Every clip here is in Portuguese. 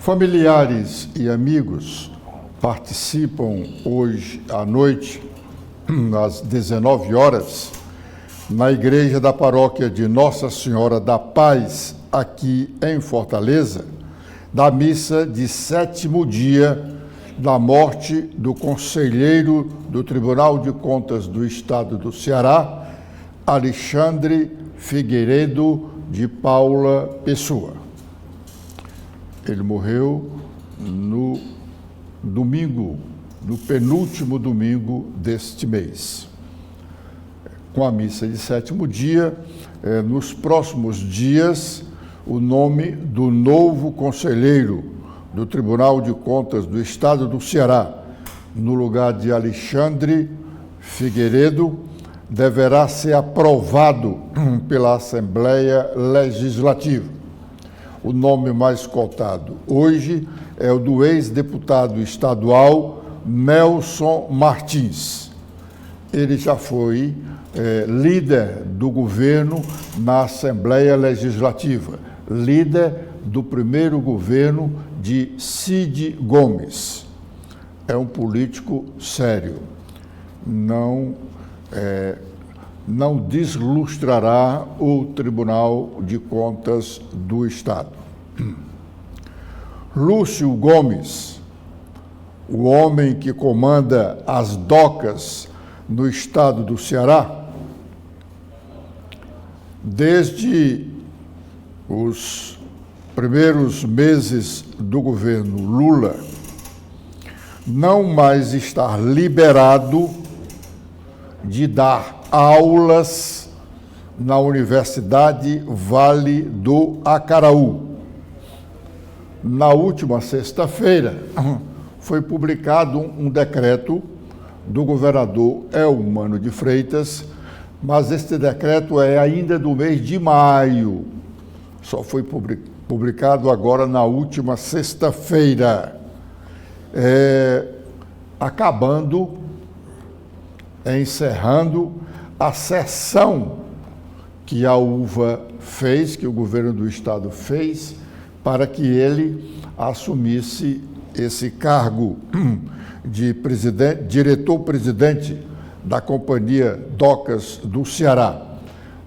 Familiares e amigos participam hoje à noite, às 19 horas, na igreja da paróquia de Nossa Senhora da Paz, aqui em Fortaleza, da missa de 7º dia da morte do conselheiro do Tribunal de Contas do Estado do Ceará, Alexandre Figueiredo de Paula Pessoa. Ele morreu no domingo, no penúltimo domingo deste mês. Com a missa de 7º dia, nos próximos dias, o nome do novo conselheiro do Tribunal de Contas do Estado do Ceará, no lugar de Alexandre Figueiredo, deverá ser aprovado pela Assembleia Legislativa. O nome mais cotado hoje é o do ex-deputado estadual Nelson Martins. Ele já foi líder do governo na Assembleia Legislativa, líder do primeiro governo de Cid Gomes. É um político sério, não deslustrará o Tribunal de Contas do Estado. Lúcio Gomes, o homem que comanda as docas no estado do Ceará, desde os primeiros meses do governo Lula, não mais está liberado de dar aulas na Universidade Vale do Acaraú. Na última sexta-feira, foi publicado um decreto do governador Elmano de Freitas, mas este decreto é ainda do mês de maio, só foi publicado agora na última sexta-feira, encerrando a sessão que a UVA fez, que o governo do estado fez, para que ele assumisse esse cargo de diretor-presidente da Companhia Docas do Ceará.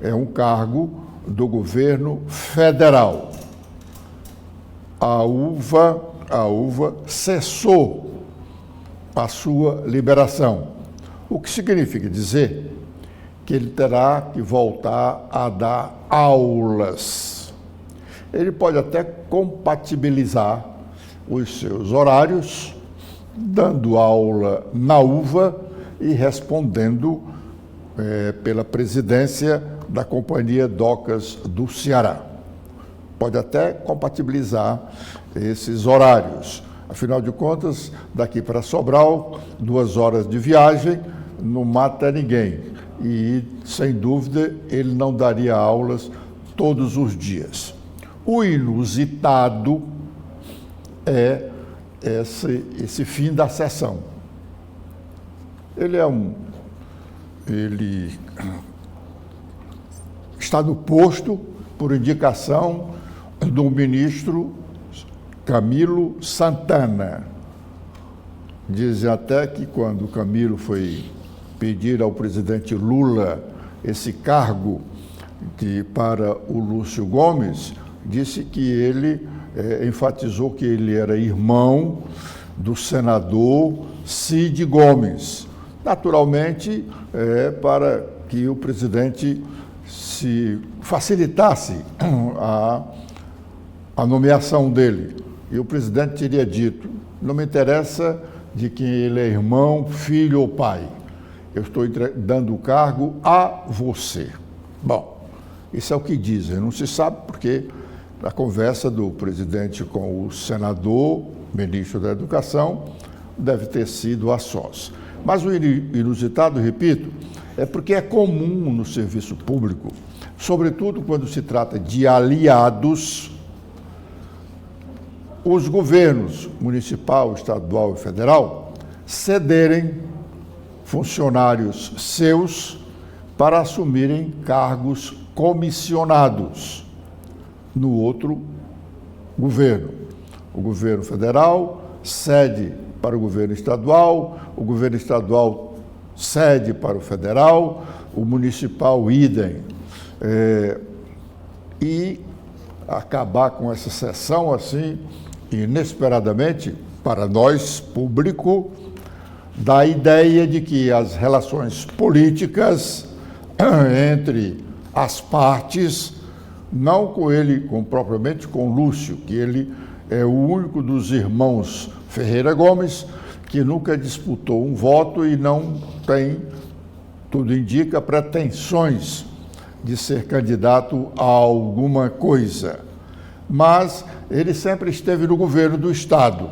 É um cargo do governo federal. A UVA cessou a sua liberação, o que significa dizer que ele terá que voltar a dar aulas. Ele pode até compatibilizar os seus horários, dando aula na UVA e respondendo pela presidência da Companhia Docas do Ceará. Pode até compatibilizar esses horários. Afinal de contas, daqui para Sobral, 2 horas de viagem, não mata ninguém. E, sem dúvida, ele não daria aulas todos os dias. O inusitado é esse fim da sessão. Ele está no posto por indicação do ministro Camilo Santana. Dizem até que quando o Camilo foi pedir ao presidente Lula esse cargo para o Lúcio Gomes, disse que ele enfatizou que ele era irmão do senador Cid Gomes. Naturalmente, para que o presidente se facilitasse a nomeação dele. E o presidente teria dito: não me interessa de quem ele é irmão, filho ou pai. Eu estou dando o cargo a você. Bom, isso é o que dizem. Não se sabe porque a conversa do presidente com o senador, ministro da Educação, deve ter sido a sós. Mas o inusitado, repito, é porque é comum no serviço público, sobretudo quando se trata de aliados, os governos municipal, estadual e federal cederem funcionários seus para assumirem cargos comissionados no outro governo. o governo federal cede para o governo estadual cede para o federal, o municipal idem. E acabar com essa cessão assim, inesperadamente, para nós, público, da ideia de que as relações políticas entre as partes, não com ele, propriamente com Lúcio, que ele é o único dos irmãos Ferreira Gomes que nunca disputou um voto e não tem, tudo indica, pretensões de ser candidato a alguma coisa. Mas ele sempre esteve no governo do Estado.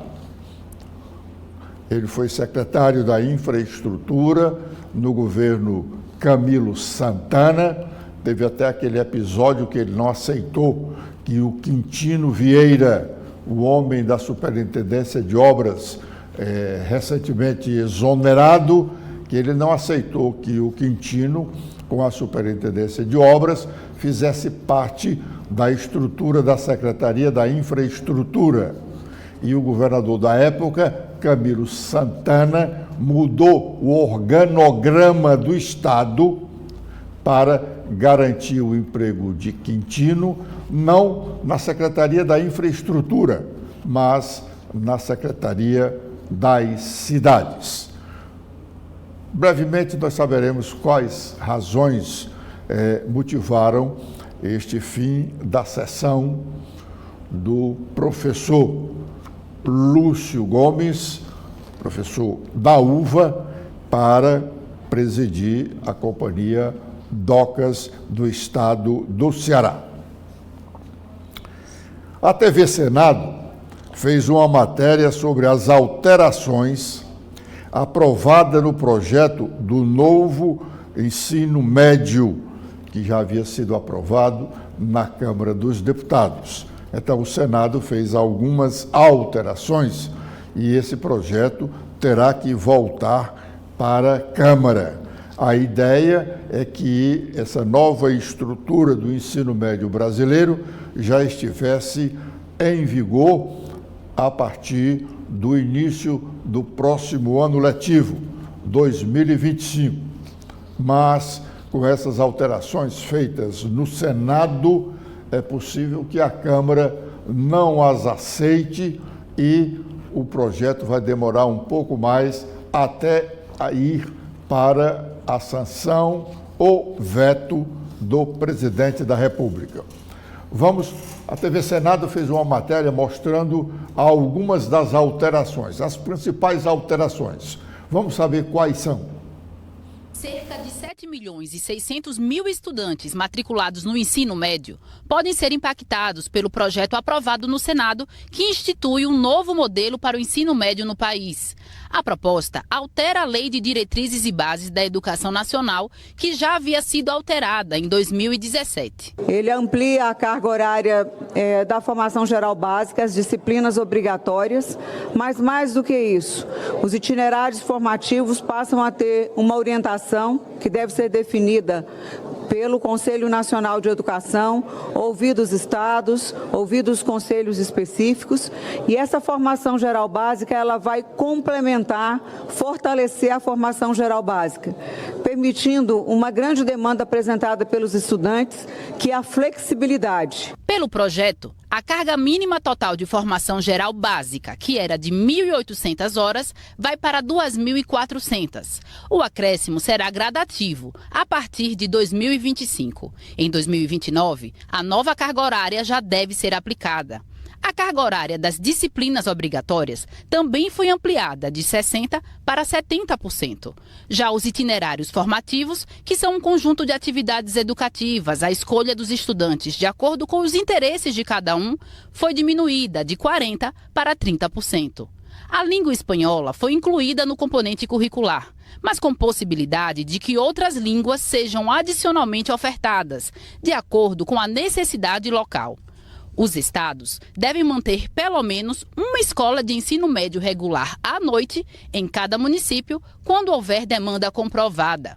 Ele foi secretário da Infraestrutura no governo Camilo Santana. Teve até aquele episódio que ele não aceitou que o Quintino Vieira, o homem da Superintendência de Obras, recentemente exonerado, que ele não aceitou que o Quintino, com a Superintendência de Obras, fizesse parte da estrutura da Secretaria da Infraestrutura. E o governador da época, Camilo Santana, mudou o organograma do Estado para garantir o emprego de Quintino, não na Secretaria da Infraestrutura, mas na Secretaria das Cidades. Brevemente nós saberemos quais razões motivaram este fim da sessão do professor Lúcio Gomes, professor da UVA, para presidir a Companhia Docas do Estado do Ceará. A TV Senado fez uma matéria sobre as alterações aprovadas no projeto do novo ensino médio, que já havia sido aprovado na Câmara dos Deputados. Então, o Senado fez algumas alterações e esse projeto terá que voltar para a Câmara. A ideia é que essa nova estrutura do ensino médio brasileiro já estivesse em vigor a partir do início do próximo ano letivo, 2025. Mas, com essas alterações feitas no Senado, é possível que a Câmara não as aceite e o projeto vai demorar um pouco mais até ir para a sanção ou veto do presidente da República. A TV Senado fez uma matéria mostrando algumas das alterações, as principais alterações. Vamos saber quais são. Cerca de 7.600.000 estudantes matriculados no ensino médio podem ser impactados pelo projeto aprovado no Senado, que institui um novo modelo para o ensino médio no país. A proposta altera a Lei de Diretrizes e Bases da Educação Nacional, que já havia sido alterada em 2017. Ele amplia a carga horária da formação geral básica, as disciplinas obrigatórias, mas mais do que isso, os itinerários formativos passam a ter uma orientação que deve ser definida pelo Conselho Nacional de Educação, ouvidos estados, ouvidos conselhos específicos, e essa formação geral básica ela vai complementar, fortalecer a formação geral básica, permitindo uma grande demanda apresentada pelos estudantes, que é a flexibilidade. Pelo projeto, a carga mínima total de formação geral básica, que era de 1.800 horas, vai para 2.400. O acréscimo será gradativo, a partir de 2025. Em 2029, a nova carga horária já deve ser aplicada. A carga horária das disciplinas obrigatórias também foi ampliada de 60% para 70%. Já os itinerários formativos, que são um conjunto de atividades educativas à escolha dos estudantes de acordo com os interesses de cada um, foi diminuída de 40% para 30%. A língua espanhola foi incluída no componente curricular, mas com possibilidade de que outras línguas sejam adicionalmente ofertadas, de acordo com a necessidade local. Os estados devem manter pelo menos uma escola de ensino médio regular à noite em cada município, quando houver demanda comprovada.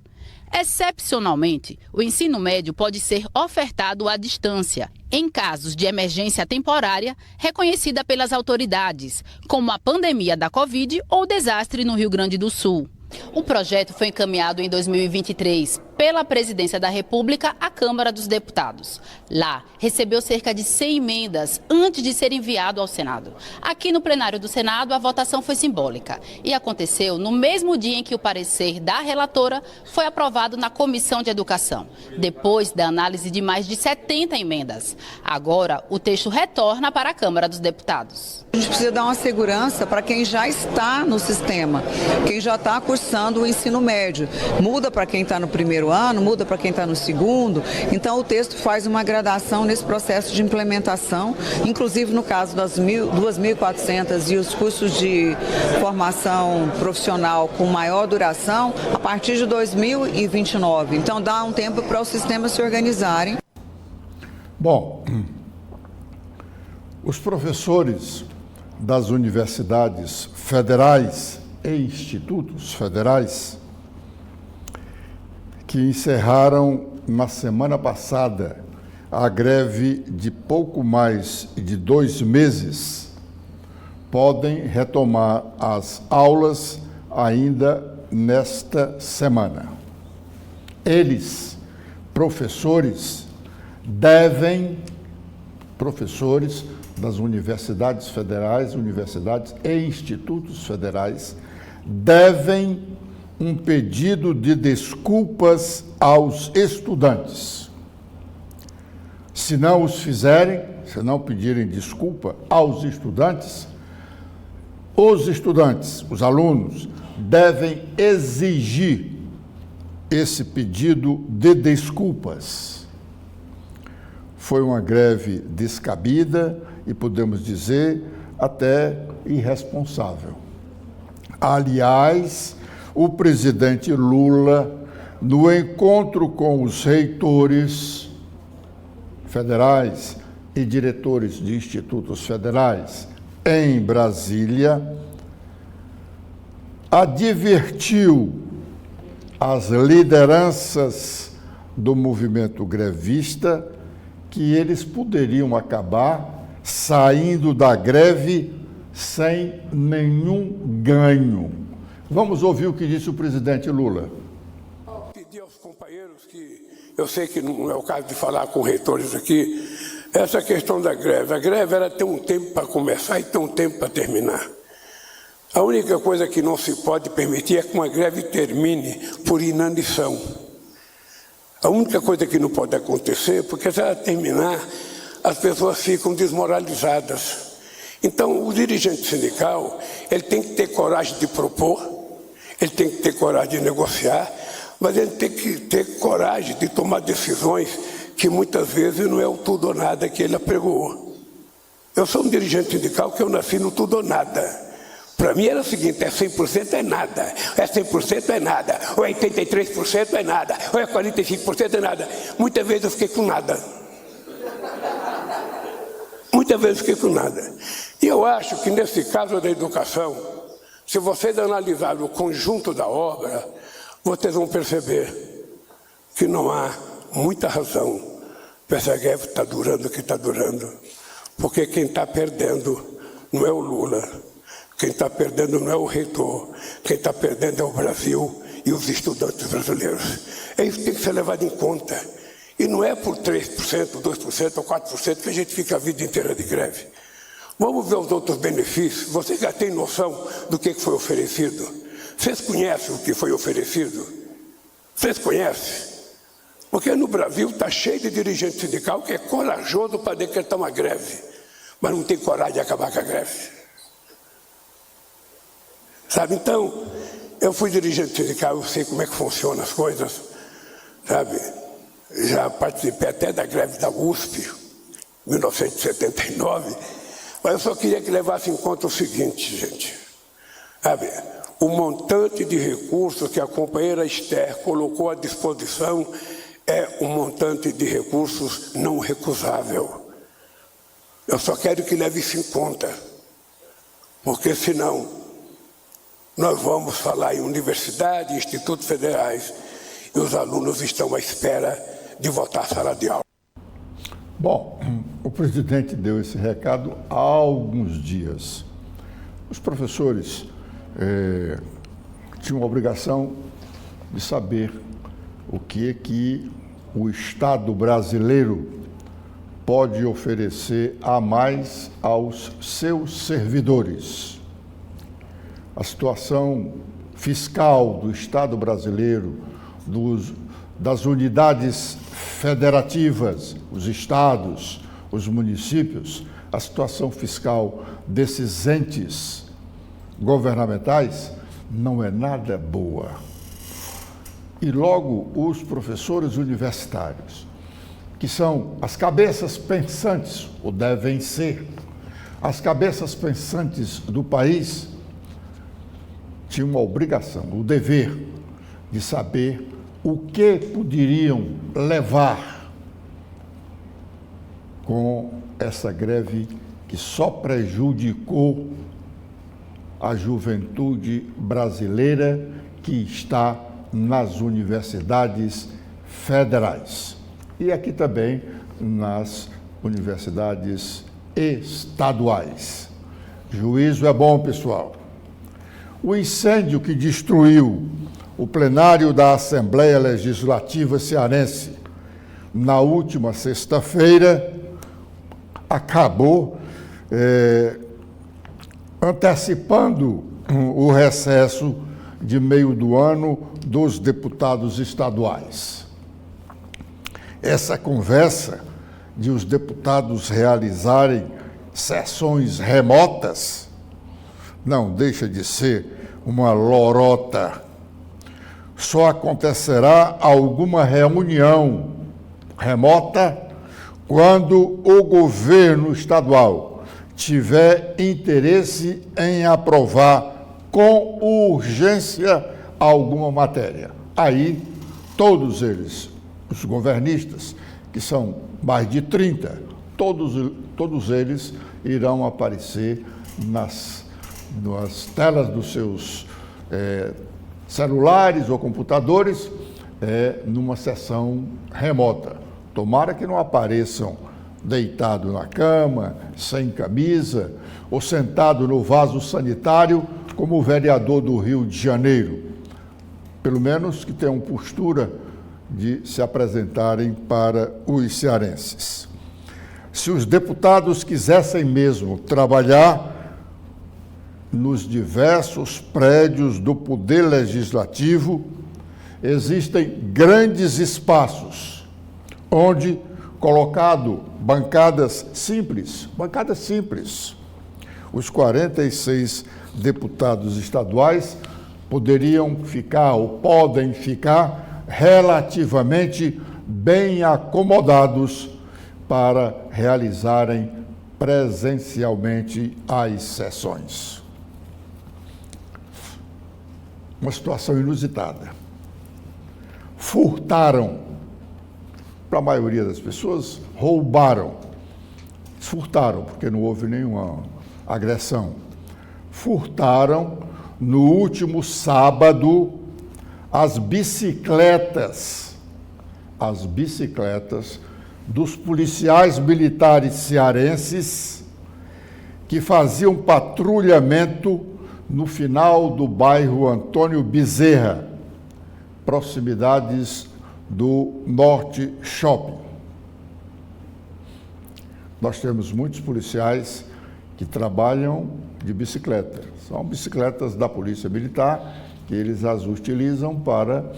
Excepcionalmente, o ensino médio pode ser ofertado à distância, em casos de emergência temporária reconhecida pelas autoridades, como a pandemia da Covid ou desastre no Rio Grande do Sul. O projeto foi encaminhado em 2023 pela Presidência da República à Câmara dos Deputados. Lá, recebeu cerca de 100 emendas antes de ser enviado ao Senado. Aqui no plenário do Senado, a votação foi simbólica e aconteceu no mesmo dia em que o parecer da relatora foi aprovado na Comissão de Educação, depois da análise de mais de 70 emendas. Agora, o texto retorna para a Câmara dos Deputados. A gente precisa dar uma segurança para quem já está no sistema, quem já está cursando o ensino médio. Muda para quem está no primeiro ano, muda para quem está no segundo. Então, o texto faz uma gradação nesse processo de implementação, inclusive no caso das 2.400 e os cursos de formação profissional com maior duração, a partir de 2029. Então, dá um tempo para os sistemas se organizarem. Bom, os professores das universidades federais e institutos federais que encerraram na semana passada a greve de pouco mais de 2 meses, podem retomar as aulas ainda nesta semana. Eles, professores das universidades federais, universidades e institutos federais, devem um pedido de desculpas aos estudantes. Se não os fizerem, se não pedirem desculpa aos estudantes, os alunos, devem exigir esse pedido de desculpas. Foi uma greve descabida e, podemos dizer, até irresponsável. Aliás, o presidente Lula, no encontro com os reitores federais e diretores de institutos federais em Brasília, advertiu as lideranças do movimento grevista que eles poderiam acabar saindo da greve sem nenhum ganho. Vamos ouvir o que disse o presidente Lula. Pedir aos companheiros que, eu sei que não é o caso de falar com reitores aqui, essa questão da greve. A greve ela tem um tempo para começar e tem um tempo para terminar. A única coisa que não se pode permitir é que uma greve termine por inanição. A única coisa que não pode acontecer, porque se ela terminar, as pessoas ficam desmoralizadas. Então, o dirigente sindical, ele tem que ter coragem de propor, ele tem que ter coragem de negociar, mas ele tem que ter coragem de tomar decisões que muitas vezes não é o tudo ou nada que ele apregoou. Eu sou um dirigente sindical que eu nasci no tudo ou nada. Para mim era o seguinte, é 100% é nada, é 100% é nada, ou é 83% é nada, ou é 45% é nada. Muitas vezes eu fiquei com nada. Muitas vezes eu fiquei com nada. E eu acho que nesse caso da educação, se vocês analisarem o conjunto da obra, vocês vão perceber que não há muita razão para essa greve estar durando o que está durando. Porque quem está perdendo não é o Lula. Quem está perdendo não é o reitor, quem está perdendo é o Brasil e os estudantes brasileiros. É isso que tem que ser levado em conta. E não é por 3%, 2% ou 4% que a gente fica a vida inteira de greve. Vamos ver os outros benefícios. Vocês já têm noção do que foi oferecido? Vocês conhecem o que foi oferecido? Vocês conhecem? Porque no Brasil está cheio de dirigente sindical que é corajoso para decretar uma greve, mas não tem coragem de acabar com a greve. Sabe, então, eu fui dirigente sindical, eu sei como é que funcionam as coisas, sabe? Já participei até da greve da USP, em 1979, mas eu só queria que levasse em conta o seguinte, gente, sabe? O montante de recursos que a companheira Esther colocou à disposição é um montante de recursos não recusável. Eu só quero que leve isso em conta, porque senão nós vamos falar em universidade, institutos federais, e os alunos estão à espera de voltar à sala de aula. Bom, o presidente deu esse recado há alguns dias. Os professores tinham a obrigação de saber o que o Estado brasileiro pode oferecer a mais aos seus servidores. A situação fiscal do Estado brasileiro, das unidades federativas, os estados, os municípios, a situação fiscal desses entes governamentais não é nada boa. E logo os professores universitários, que são as cabeças pensantes, ou devem ser, as cabeças pensantes do país, tinham a obrigação, o dever de saber o que poderiam levar com essa greve que só prejudicou a juventude brasileira que está nas universidades federais e aqui também nas universidades estaduais. Juízo é bom, pessoal. O incêndio que destruiu o plenário da Assembleia Legislativa Cearense na última sexta-feira acabou antecipando o recesso de meio do ano dos deputados estaduais. Essa conversa de os deputados realizarem sessões remotas não deixa de ser uma lorota. Só acontecerá alguma reunião remota quando o governo estadual tiver interesse em aprovar com urgência alguma matéria. Aí, todos eles, os governistas, que são mais de 30, todos eles irão aparecer nas telas dos seus celulares ou computadores numa sessão remota. Tomara que não apareçam deitado na cama, sem camisa, ou sentado no vaso sanitário, como o vereador do Rio de Janeiro. Pelo menos que tenham postura de se apresentarem para os cearenses. Se os deputados quisessem mesmo trabalhar nos diversos prédios do Poder Legislativo, existem grandes espaços onde, colocado bancadas simples, os 46 deputados estaduais poderiam ficar ou podem ficar relativamente bem acomodados para realizarem presencialmente as sessões. Uma situação inusitada. Furtaram, para a maioria das pessoas, roubaram. Furtaram, porque não houve nenhuma agressão. Furtaram, no último sábado, as bicicletas dos policiais militares cearenses que faziam patrulhamento no final do bairro Antônio Bezerra, proximidades do Norte Shopping. Nós temos muitos policiais que trabalham de bicicleta. São bicicletas da Polícia Militar, que eles as utilizam para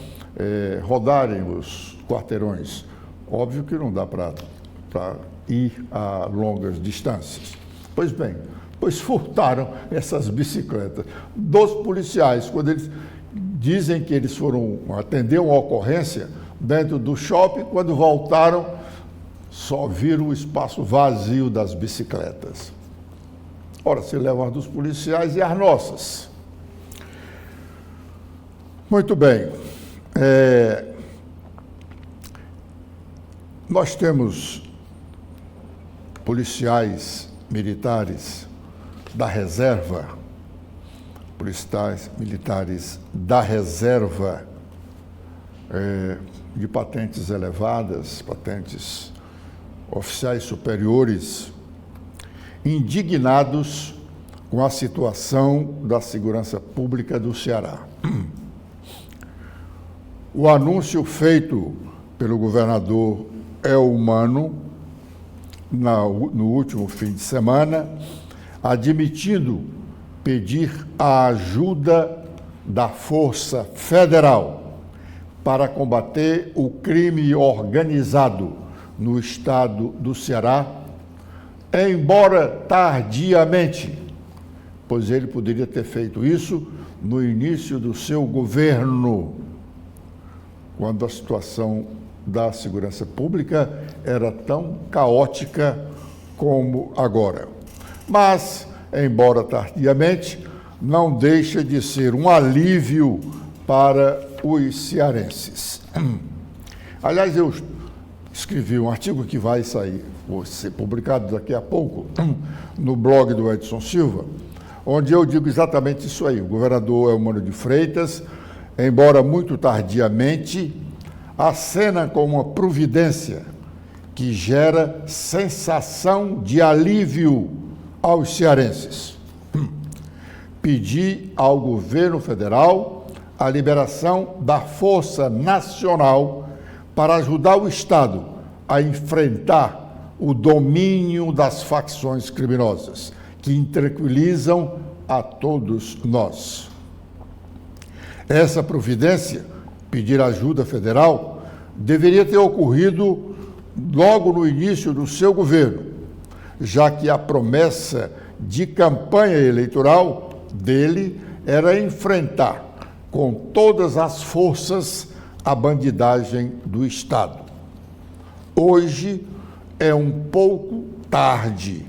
rodarem os quarteirões. Óbvio que não dá para ir a longas distâncias. Pois bem, furtaram essas bicicletas dos policiais, quando eles dizem que eles foram atender uma ocorrência dentro do shopping, quando voltaram, só viram o espaço vazio das bicicletas. Ora, se levam as dos policiais e as nossas. Muito bem. Nós temos policiais militares da reserva, policiais militares da reserva de patentes elevadas, patentes oficiais superiores, indignados com a situação da segurança pública do Ceará. O anúncio feito pelo governador Elmano no último fim de semana, admitindo pedir a ajuda da Força Federal para combater o crime organizado no estado do Ceará, embora tardiamente, pois ele poderia ter feito isso no início do seu governo, quando a situação da segurança pública era tão caótica como agora. Mas, embora tardiamente, não deixa de ser um alívio para os cearenses. Aliás, eu escrevi um artigo que vai sair, vai ser publicado daqui a pouco, no blog do Edson Silva, onde eu digo exatamente isso aí. O governador Elmano de Freitas, embora muito tardiamente, acena com uma providência que gera sensação de alívio aos cearenses. Pedir ao governo federal a liberação da Força Nacional para ajudar o Estado a enfrentar o domínio das facções criminosas, que intranquilizam a todos nós. Essa providência, pedir ajuda federal, deveria ter ocorrido logo no início do seu governo, já que a promessa de campanha eleitoral dele era enfrentar com todas as forças a bandidagem do Estado. Hoje é um pouco tarde,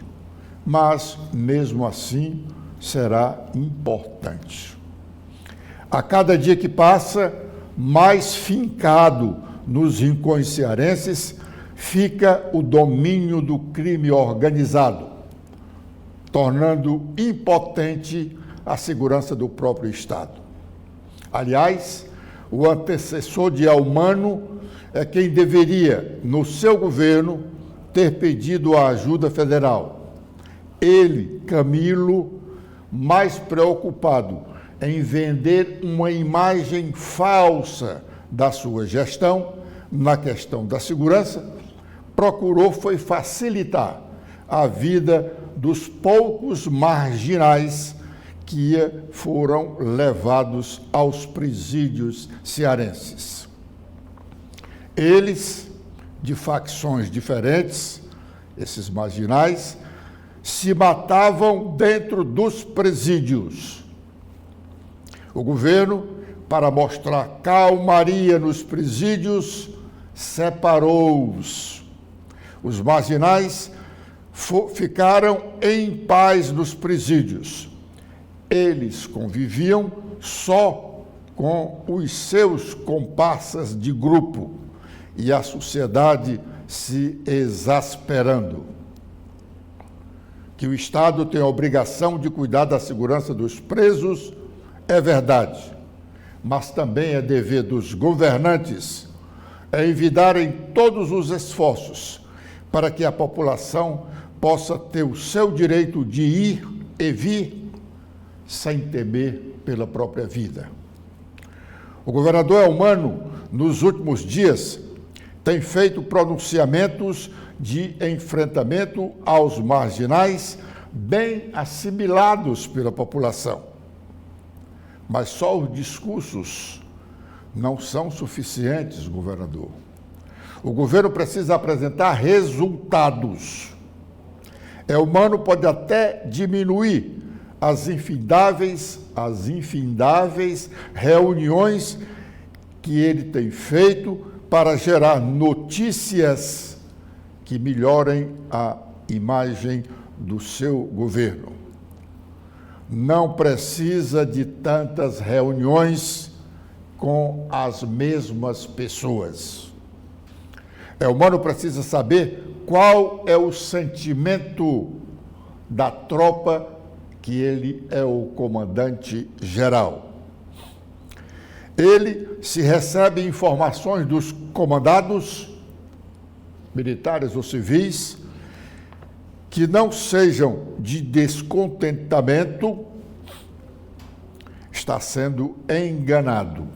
mas mesmo assim será importante. A cada dia que passa, mais fincado nos rincões cearenses fica o domínio do crime organizado, tornando impotente a segurança do próprio Estado. Aliás, o antecessor de Elmano é quem deveria, no seu governo, ter pedido a ajuda federal. Ele, Camilo, mais preocupado em vender uma imagem falsa da sua gestão na questão da segurança, procurou foi facilitar a vida dos poucos marginais que foram levados aos presídios cearenses. Eles, de facções diferentes, esses marginais, se matavam dentro dos presídios. O governo, para mostrar calmaria nos presídios, separou-os. Os marginais ficaram em paz nos presídios. Eles conviviam só com os seus comparsas de grupo e a sociedade se exasperando. Que o Estado tem a obrigação de cuidar da segurança dos presos é verdade, mas também é dever dos governantes envidarem todos os esforços para que a população possa ter o seu direito de ir e vir sem temer pela própria vida. O governador Elmano, nos últimos dias, tem feito pronunciamentos de enfrentamento aos marginais bem assimilados pela população. Mas só os discursos não são suficientes, governador. O governo precisa apresentar resultados. Elmano pode até diminuir as infindáveis reuniões que ele tem feito para gerar notícias que melhorem a imagem do seu governo. Não precisa de tantas reuniões com as mesmas pessoas. Elmano precisa saber qual é o sentimento da tropa que ele é o comandante geral. se recebe informações dos comandados, militares ou civis, que não sejam de descontentamento, está sendo enganado.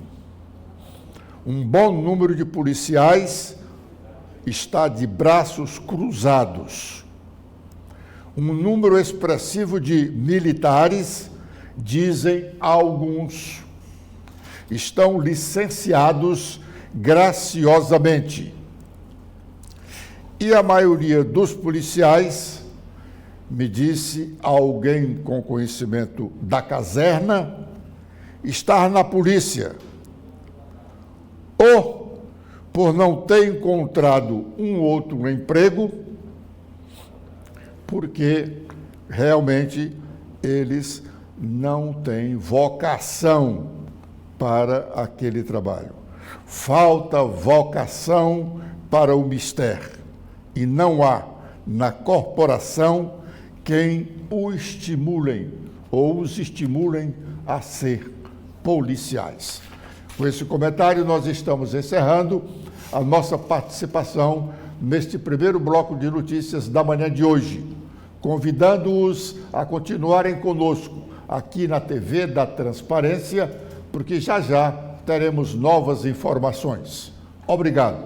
Um bom número de policiais está de braços cruzados. Um número expressivo de militares, dizem alguns, estão licenciados graciosamente. E a maioria dos policiais, me disse alguém com conhecimento da caserna, está na polícia, ou por não ter encontrado um outro emprego, porque realmente eles não têm vocação para aquele trabalho. Falta vocação para o mistério. E não há na corporação quem o estimulem ou os estimulem a ser policiais. Com esse comentário, nós estamos encerrando a nossa participação neste primeiro bloco de notícias da manhã de hoje, convidando-os a continuarem conosco aqui na TV da Transparência, porque já teremos novas informações. Obrigado.